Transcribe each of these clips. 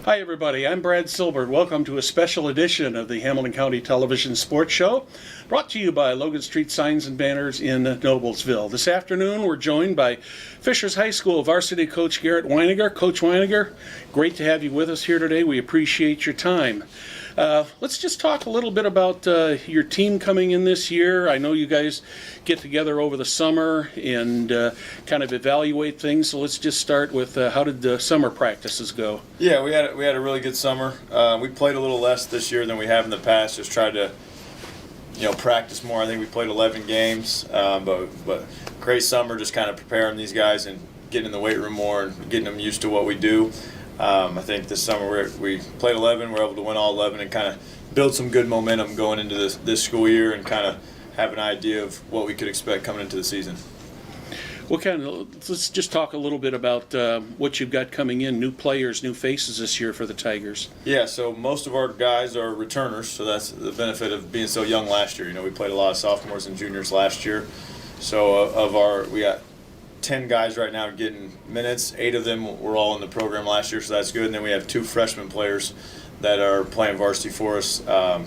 Hi everybody, I'm Brad Silbert. Welcome to a special edition of the Hamilton County Television Sports Show, brought to you by Logan Street Signs and Banners in Noblesville. This afternoon we're joined by Fishers High School varsity coach Garrett Winegar. Coach Winegar, great to have you with us here today. We appreciate your time. Let's just talk a little bit about your team coming in this year. I know you guys get together over the summer and kind of evaluate things. So let's just start with how did the summer practices go? Yeah, we had a really good summer. We played a little less this year than we have in the past. Just tried to practice more. I think we played 11 games, but great summer. Just kind of preparing these guys and getting in the weight room more and getting them used to what we do. I think this summer we played 11. We're able to win all 11 and kind of build some good momentum going into this school year and kind of have an idea of what we could expect coming into the season. Let's just talk a little bit about what you've got coming in, new players, new faces this year for the Tigers. Yeah, so most of our guys are returners, so that's the benefit of being so young last year. We played a lot of sophomores and juniors last year. So we got 10 guys right now getting minutes. 8 of them were all in the program last year, so that's good. And then we have 2 freshman players that are playing varsity for us,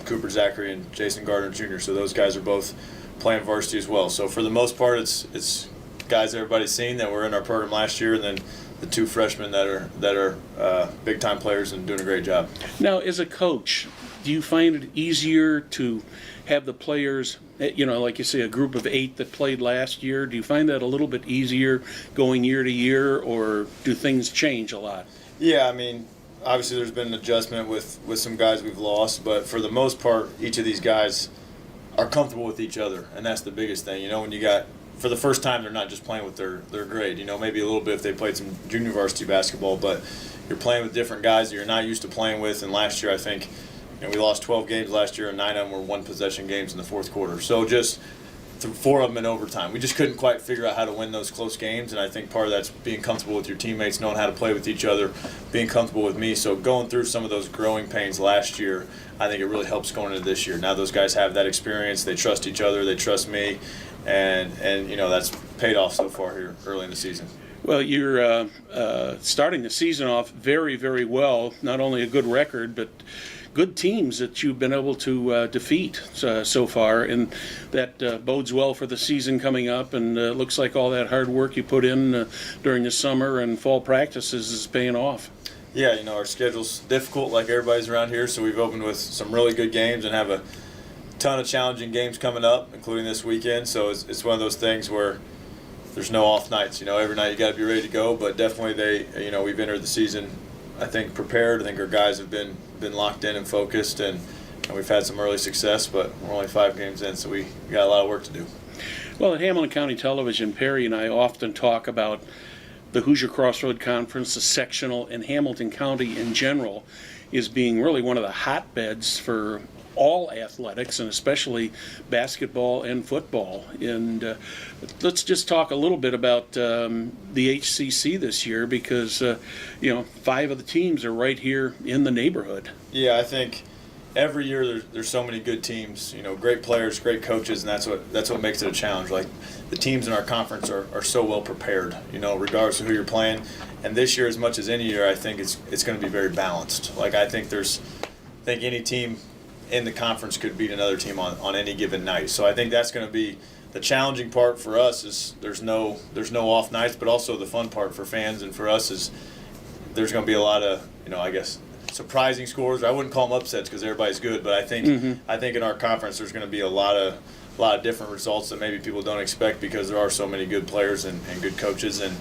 Cooper Zachary and Jason Gardner Jr. So those guys are both playing varsity as well. So for the most part, it's guys everybody's seen that were in our program last year, and then the 2 freshmen that are big time players and doing a great job. Now, as a coach, do you find it easier to have the players, like you say, a group of 8 that played last year? Do you find that a little bit easier going year to year, or do things change a lot? Yeah, obviously there's been an adjustment with some guys we've lost, but for the most part, each of these guys are comfortable with each other, and that's the biggest thing. When you got, for the first time, they're not just playing with their grade. Maybe a little bit if they played some junior varsity basketball, but you're playing with different guys that you're not used to playing with. And last year, I think, we lost 12 games last year, and 9 of them were one-possession games in the fourth quarter. So just 4 of them in overtime. We just couldn't quite figure out how to win those close games, and I think part of that's being comfortable with your teammates, knowing how to play with each other, being comfortable with me. So going through some of those growing pains last year, I think it really helps going into this year. Now those guys have that experience. They trust each other. They trust me, and that's paid off so far here early in the season. Well, you're starting the season off very, very well. Not only a good record, but good teams that you've been able to defeat so far, and that bodes well for the season coming up. And looks like all that hard work you put in during the summer and fall practices is paying off. Yeah, our schedule's difficult like everybody's around here, so we've opened with some really good games and have a ton of challenging games coming up, including this weekend. So it's one of those things where there's no off nights. Every night you got to be ready to go. But definitely we've entered the season, I think, prepared. I think our guys have been locked in and focused, and we've had some early success. But we're only 5 games in, so we got a lot of work to do. Well, at Hamilton County Television, Perry and I often talk about the Hoosier Crossroad Conference, the sectional, and Hamilton County in general is being really one of the hotbeds for all athletics, and especially basketball and football. And let's just talk a little bit about the HCC this year, because 5 of the teams are right here in the neighborhood. Yeah, I think every year there's so many good teams, great players, great coaches, and that's what makes it a challenge. Like, the teams in our conference are so well prepared, regardless of who you're playing. And this year, as much as any year, I think it's going to be very balanced. Like, I think any team in the conference could beat another team on any given night. So I think that's going to be the challenging part for us. Is there's no off nights, but also the fun part for fans and for us is there's going to be a lot of I guess surprising scores. I wouldn't call them upsets because everybody's good, but I think in our conference there's going to be a lot of different results that maybe people don't expect because there are so many good players and good coaches, and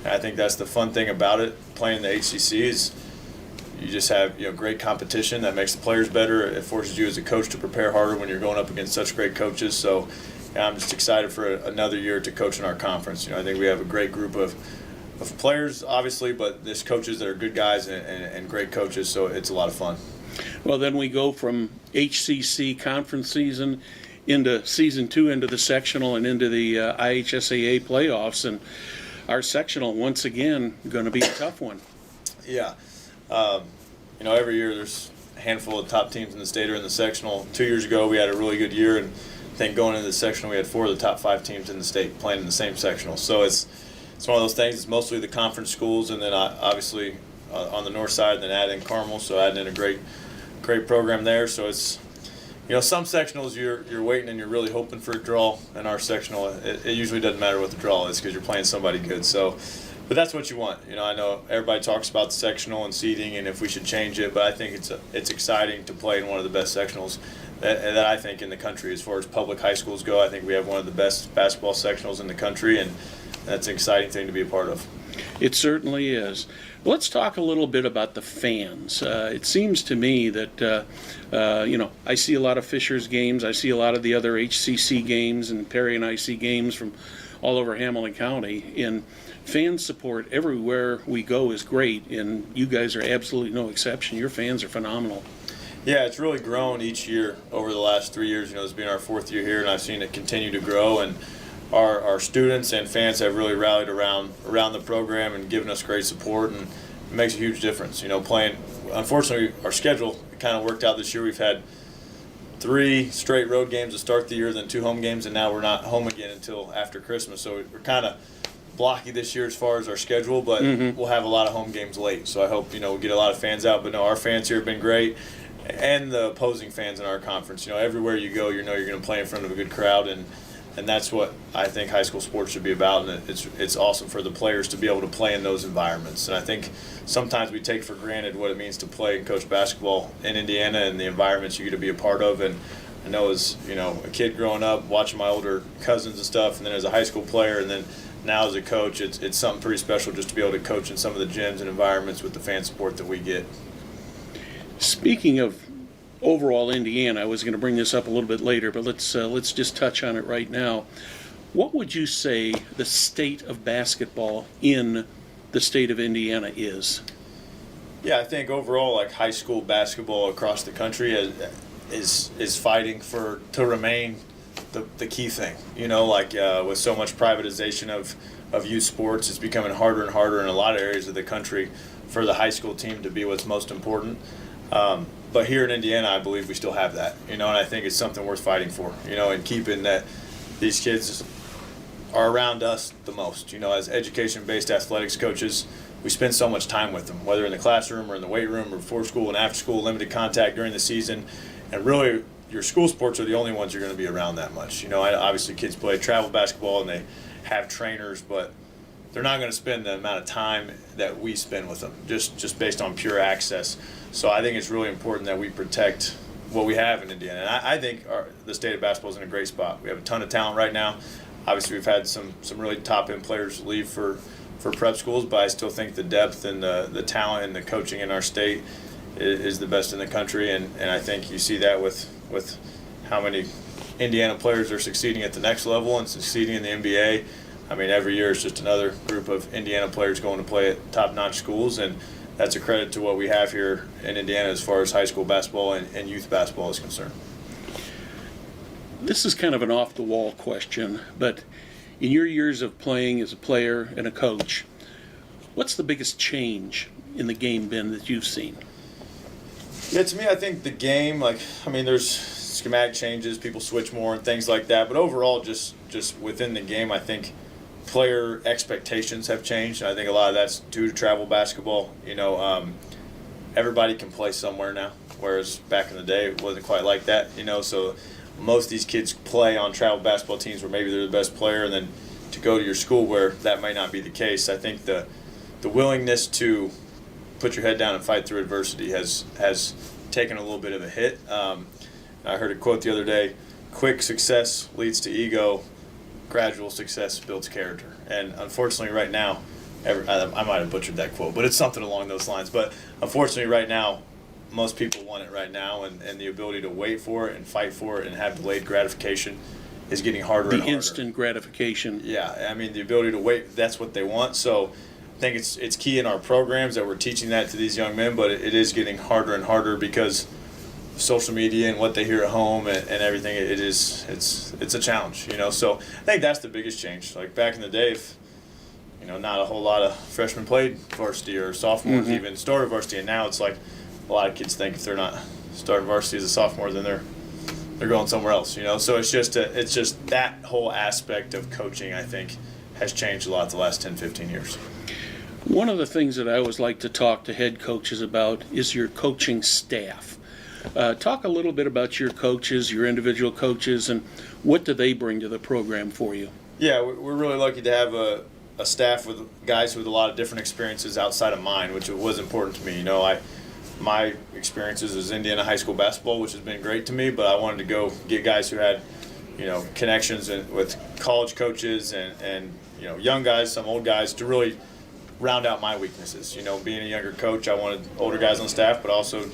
I think that's the fun thing about it. Playing the HCC is you just have great competition that makes the players better. It forces you as a coach to prepare harder when you're going up against such great coaches. So I'm just excited for another year to coach in our conference. I think we have a great group of players, obviously, but there's coaches that are good guys and great coaches, so it's a lot of fun. Well, then we go from HCC conference season into season 2, into the sectional, and into the IHSAA playoffs, and our sectional, once again, going to be a tough one. Yeah. Every year there's a handful of top teams in the state are in the sectional. 2 years ago we had a really good year, and I think going into the sectional we had 4 of the top 5 teams in the state playing in the same sectional. So it's one of those things. It's mostly the conference schools, and then obviously on the north side, and then add in Carmel, so adding in a great program there. So it's, some sectionals you're waiting and you're really hoping for a draw. In our sectional, it usually doesn't matter what the draw is because you're playing somebody good. So, but that's what you want. I know everybody talks about the sectional and seeding and if we should change it, but I think it's exciting to play in one of the best sectionals that I think in the country as far as public high schools go. I think we have one of the best basketball sectionals in the country, and that's an exciting thing to be a part of. It certainly is. Let's talk a little bit about the fans. It seems to me that, I see a lot of Fishers games. I see a lot of the other HCC games and Perry and IC games from all over Hamilton County. And fan support everywhere we go is great, and you guys are absolutely no exception. Your fans are phenomenal. Yeah, it's really grown each year over the last 3 years. It's been our 4th year here, and I've seen it continue to grow. And our students and fans have really rallied around the program and given us great support, and it makes a huge difference. Playing. Unfortunately, our schedule kind of worked out this year. We've had 3 straight road games to start the year, then 2 home games, and now we're not home again until after Christmas. So we're kind of blocky this year as far as our schedule, but we'll have a lot of home games late. So I hope we'll get a lot of fans out. But no, our fans here have been great, and the opposing fans in our conference. Everywhere you go, you're going to play in front of a good crowd, and that's what I think high school sports should be about. And it's awesome for the players to be able to play in those environments. And I think sometimes we take for granted what it means to play and coach basketball in Indiana and the environments you get to be a part of. And I know as a kid growing up, watching my older cousins and stuff, and then as a high school player, and then now as a coach, it's something pretty special just to be able to coach in some of the gyms and environments with the fan support that we get. Speaking of overall Indiana, I was going to bring this up a little bit later, but let's just touch on it right now. What would you say the state of basketball in the state of Indiana is? Yeah, I think overall, like high school basketball across the country is fighting to remain the key thing. With so much privatization of youth sports, it's becoming harder and harder in a lot of areas of the country for the high school team to be what's most important. But here in Indiana, I believe we still have that, and I think it's something worth fighting for, and keeping that these kids are around us the most. As education-based athletics coaches, we spend so much time with them, whether in the classroom or in the weight room or before school and after school, limited contact during the season, and really your school sports are the only ones you're going to be around that much. Obviously kids play travel basketball and they have trainers, but they're not going to spend the amount of time that we spend with them, just based on pure access. So I think it's really important that we protect what we have in Indiana. And I think the state of basketball is in a great spot. We have a ton of talent right now. Obviously, we've had some really top-end players leave for prep schools, but I still think the depth and the talent and the coaching in our state is the best in the country. And I think you see that with how many Indiana players are succeeding at the next level and succeeding in the NBA. I mean, every year it's just another group of Indiana players going to play at top-notch schools, and that's a credit to what we have here in Indiana as far as high school basketball and youth basketball is concerned. This is kind of an off-the-wall question, but in your years of playing as a player and a coach, what's the biggest change in the game been that you've seen? Yeah, to me, I think the game, there's schematic changes, people switch more and things like that, but overall, just within the game, I think player expectations have changed. I think a lot of that's due to travel basketball. Everybody can play somewhere now, whereas back in the day it wasn't quite like that. So most of these kids play on travel basketball teams where maybe they're the best player, and then to go to your school where that might not be the case. I think the willingness to put your head down and fight through adversity has taken a little bit of a hit. I heard a quote the other day: "Quick success leads to ego. Gradual success builds character." And unfortunately right now, I might have butchered that quote, but it's something along those lines. But unfortunately right now, most people want it right now, and the ability to wait for it and fight for it and have delayed gratification is getting harder and harder. The instant gratification. Yeah, I mean, the ability to wait, that's what they want. So I think it's key in our programs that we're teaching that to these young men, but it is getting harder and harder because social media and what they hear at home and everything, it's a challenge, So I think that's the biggest change. Like back in the day, if, not a whole lot of freshmen played varsity or sophomores even started varsity, and now it's like a lot of kids think if they're not starting varsity as a sophomore, then they're going somewhere else, So it's just that whole aspect of coaching, I think, has changed a lot the last 10, 15 years. One of the things that I always like to talk to head coaches about is your coaching staff. Talk a little bit about your coaches, your individual coaches, and what do they bring to the program for you? Yeah, we're really lucky to have a staff with guys with a lot of different experiences outside of mine, which was important to me. You know, my experiences was Indiana high school basketball, which has been great to me, but I wanted to go get guys who had, you know, connections with college coaches and you know, young guys, some old guys, to really round out my weaknesses. You know, being a younger coach, I wanted older guys on staff, but also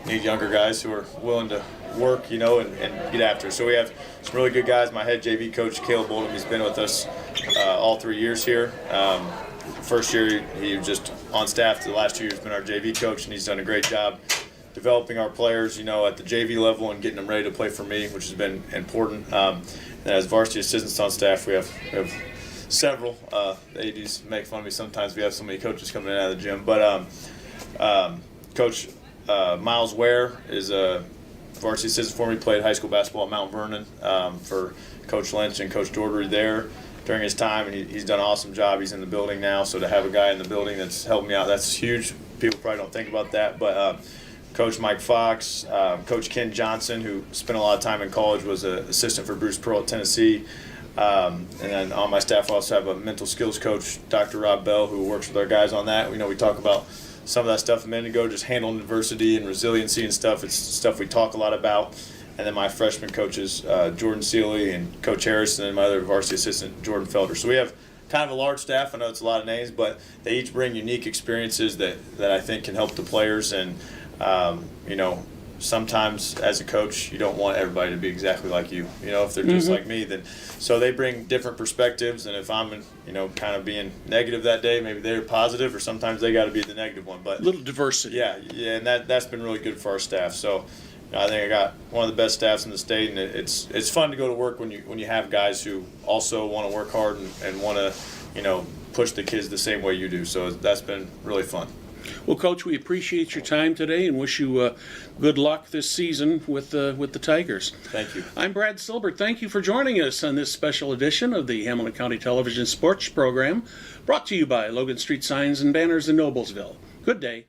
need younger guys who are willing to work, you know, and get after it. So we have some really good guys. My head JV coach, Caleb Oldham, he's been with us all 3 years here. First year he was just on staff. The last 2 years been our JV coach, and he's done a great job developing our players, you know, at the JV level and getting them ready to play for me, which has been important. And as varsity assistants on staff, we have several. The ADs make fun of me sometimes. We have so many coaches coming in and out of the gym. But Coach Miles Ware is a varsity assistant for me. Played high school basketball at Mount Vernon for Coach Lynch and Coach Daugherty there during his time, and he's done an awesome job. He's in the building now, so to have a guy in the building that's helped me out, that's huge. People probably don't think about that, but Coach Mike Fox, Coach Ken Johnson, who spent a lot of time in college, was an assistant for Bruce Pearl at Tennessee. And then on my staff, I also have a mental skills coach, Dr. Rob Bell, who works with our guys on that. We know we talk about some of that stuff a minute ago, just handling adversity and resiliency and stuff. It's stuff we talk a lot about. And then my freshman coaches, Jordan Seeley and Coach Harris, and then my other varsity assistant, Jordan Felder. So we have kind of a large staff. I know it's a lot of names, but they each bring unique experiences that I think can help the players. And, you know, sometimes as a coach, you don't want everybody to be exactly like you. You know, if they're just like me, then so they bring different perspectives. And if I'm, you know, kind of being negative that day, maybe they're positive, or sometimes they got to be the negative one. But A little diversity. yeah, and that's been really good for our staff. So I think I got one of the best staffs in the state, and it's fun to go to work when you have guys who also want to work hard and want to, you know, push the kids the same way you do. So that's been really fun. Well, Coach, we appreciate your time today and wish you good luck this season with the Tigers. Thank you. I'm Brad Silbert. Thank you for joining us on this special edition of the Hamilton County Television Sports Program, brought to you by Logan Street Signs and Banners in Noblesville. Good day.